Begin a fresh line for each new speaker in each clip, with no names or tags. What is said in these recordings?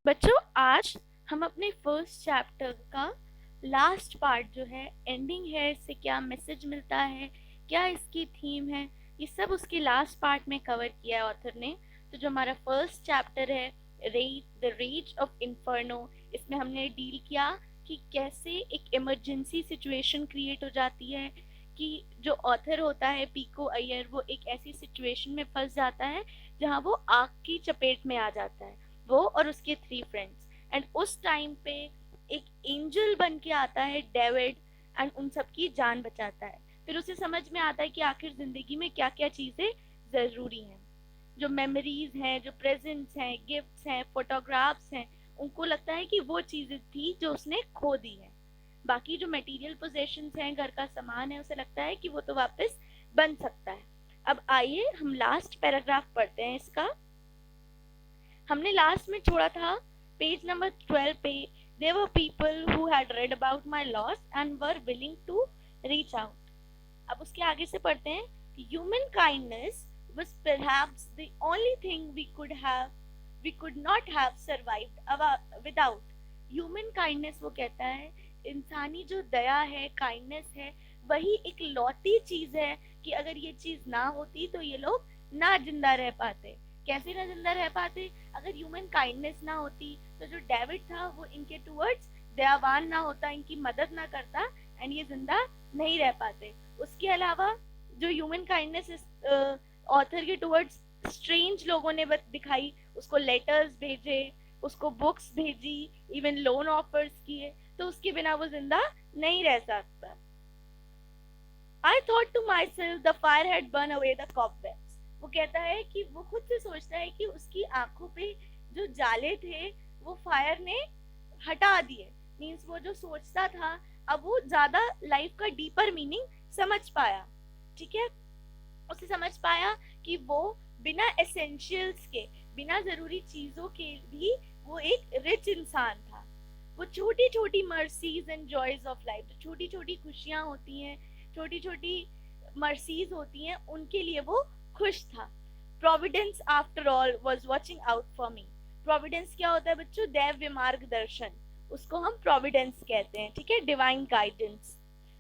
बच्चों, आज हम अपने फर्स्ट चैप्टर का लास्ट पार्ट जो है, एंडिंग है, इससे क्या मैसेज मिलता है, क्या इसकी थीम है, ये सब उसके लास्ट पार्ट में कवर किया है ऑथर ने। तो जो हमारा फर्स्ट चैप्टर है, द रेज ऑफ इन्फर्नो, इसमें हमने डील किया कि कैसे एक इमरजेंसी सिचुएशन क्रिएट हो जाती है, कि जो ऑथर होता है पीको अय्यर, वो एक ऐसी सिचुएशन में फंस जाता है जहाँ वो आग की चपेट में आ जाता है, वो और उसके 3 फ्रेंड्स। एंड उस टाइम पे एक एंजल बन के आता है डेविड, एंड उन सबकी जान बचाता है। फिर उसे समझ में आता है कि आखिर जिंदगी में क्या क्या चीजें जरूरी हैं। जो मेमोरीज हैं, जो प्रेजेंट्स हैं, गिफ्ट्स हैं, फोटोग्राफ्स हैं, उनको लगता है कि वो चीजें थी जो उसने खो दी है। बाकी जो मटेरियल पोजेशंस हैं, घर का सामान है, उसे लगता है कि वो तो वापस बन सकता है। अब आइए हम लास्ट पैराग्राफ पढ़ते हैं इसका। हमने लास्ट में छोड़ा था पेज नंबर 12 पे। There were people who had read about my loss and were willing to reach out. अब उसके आगे से पढ़ते हैं। Human kindness was perhaps the only thing we could not have survived without. Human kindness, वो कहता है, इंसानी जो दया है, काइंडनेस है, वही एक लौती चीज है कि अगर ये चीज ना होती तो ये लोग ना जिंदा रह पाते। कैसे ना जिंदा रह पाते? अगर ह्यूमन काइंडनेस ना होती तो जो डेविड था वो इनके टूवर्ड्स दयावान ना होता, इनकी मदद ना करता, एंड ये जिंदा नहीं रह पाते। उसके अलावा जो ह्यूमन काइंडनेस इस ऑथर के टूवर्ड्स स्ट्रेंज लोगों ने दिखाई, उसको लेटर्स भेजे, उसको बुक्स भेजी, इवन लोन ऑफर्स किए, तो उसके बिना वो जिंदा नहीं रह सकता। I thought to myself the fire had burned away the cobwebs. वो कहता है कि वो खुद से सोचता है कि उसकी आंखों पे जो जाले थे वो फायर ने हटा दिए। मीन्स वो जो सोचता था, अब वो ज्यादा लाइफ का डीपर मीनिंग समझ पाया। ठीक है, उसे समझ पाया कि वो बिना एसेंशियल्स के, बिना जरूरी चीजों के भी वो एक रिच इंसान था। वो छोटी छोटी mercies and joys of life, जो छोटी छोटी खुशियां होती हैं, छोटी छोटी मर्सीज होती हैं, उनके लिए वो खुश था। Providence after all was watching out for me. Providence क्या होता है बच्चों? दैव्य मार्गदर्शन, उसको हम प्रोविडेंस कहते हैं। ठीक है, divine guidance.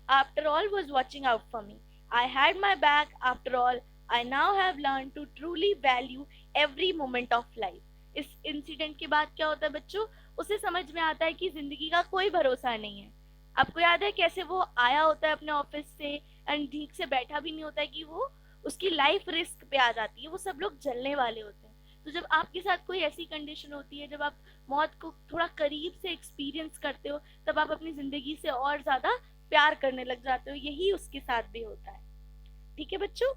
After all was watching out for me. I had my back after all. I now have learn to truly value every moment of life. इस इंसिडेंट के बाद क्या होता है बच्चों? उसे समझ में आता है कि जिंदगी का कोई भरोसा नहीं है। आपको याद है कैसे वो आया होता है अपने ऑफिस से, एंड ठीक से बैठा भी नहीं होता है कि वो उसकी लाइफ रिस्क पे आ जाती है, वो सब लोग जलने वाले होते हैं। तो जब आपके साथ कोई ऐसी कंडीशन होती है, जब आप मौत को थोड़ा करीब से एक्सपीरियंस करते हो, तब आप अपनी जिंदगी से और ज्यादा प्यार करने लग जाते हो। यही उसके साथ भी होता है। ठीक है बच्चों,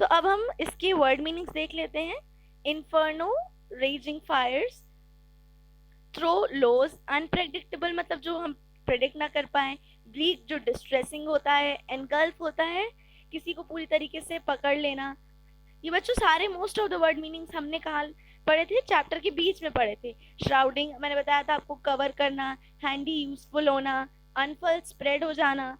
तो अब हम इसके वर्ड मीनिंग्स देख लेते हैं। इन्फर्नो, रेजिंग फायर्स, थ्रो लोज, अनप्रेडिक्टेबल मतलब जो हम प्रेडिक्ट ना कर पाए, ब्लीक जो डिस्ट्रेसिंग होता है, एनगल्फ होता है किसी को पूरी तरीके से पकड़ लेना। ये बच्चों सारे most of the word meanings हमने कहा पढ़े थे, चैप्टर के बीच में पढ़े थे। श्राउडिंग मैंने बताया था आपको, कवर करना, हैंडी यूजफुल होना, अनफल स्प्रेड हो जाना,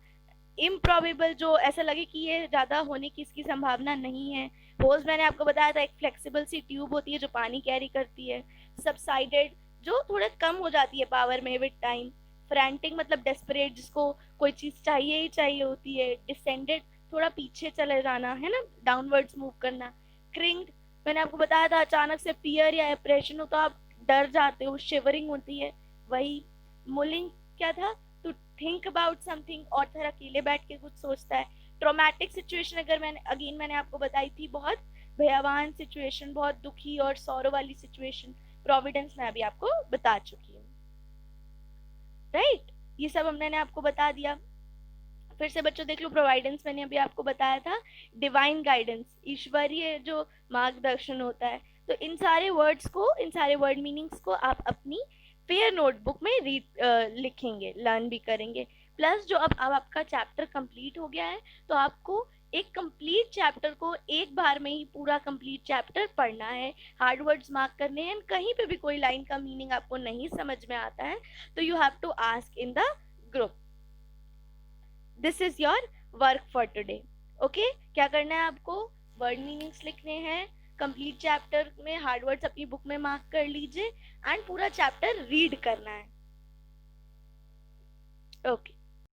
इम्प्रोबेबल जो ऐसा लगे कि ये ज्यादा होने की इसकी संभावना नहीं है। होज मैंने आपको बताया था, एक फ्लेक्सिबल सी ट्यूब होती है जो पानी कैरी करती है। सबसाइडेड जो थोड़ा कम हो जाती है पावर में विद टाइम। फ्रैंटिक मतलब डेस्परेट, जिसको कोई चीज चाहिए ही चाहिए होती है। डिसेंडेड थोड़ा पीछे चले जाना, है ना, डाउनवर्ड्स मूव करना। क्रिंग्ड मैंने आपको बताया था, अचानक से फियर या एप्रेशन हो तो आप डर जाते हो, शिवरिंग होती है वही। मुलिंग क्या था? To think about something, author अकेले बैठ के कुछ सोचता है। ट्रोमैटिक सिचुएशन अगर मैंने आपको बताई थी, बहुत भयावान सिचुएशन, बहुत दुखी और सौरो वाली सिचुएशन। प्रोविडेंस मैं अभी आपको बता चुकी हूँ। राइट, ये सब मैंने आपको बता दिया। फिर से बच्चों देख लो, प्रोवाइडेंस मैंने अभी आपको बताया था, डिवाइन गाइडेंस, ईश्वरीय जो मार्गदर्शन होता है। तो इन सारे वर्ड्स को, इन सारे वर्ड मीनिंग्स को आप अपनी फेयर नोटबुक में लिखेंगे, लर्न भी करेंगे। प्लस जो अब आपका चैप्टर कंप्लीट हो गया है, तो आपको एक कंप्लीट चैप्टर को एक बार में ही पूरा कंप्लीट चैप्टर पढ़ना है, हार्ड वर्ड्स मार्क करने हैं। कहीं पे भी कोई लाइन का मीनिंग आपको नहीं समझ में आता है तो you have to ask in the group. This is your work for today. Okay, क्या करना है आपको? वर्ड मीनिंग्स लिखने हैं, कंप्लीट चैप्टर में हार्ड वर्ड्स अपनी बुक में मार्क कर लीजिए एंड पूरा चैप्टर रीड करना है। ओके।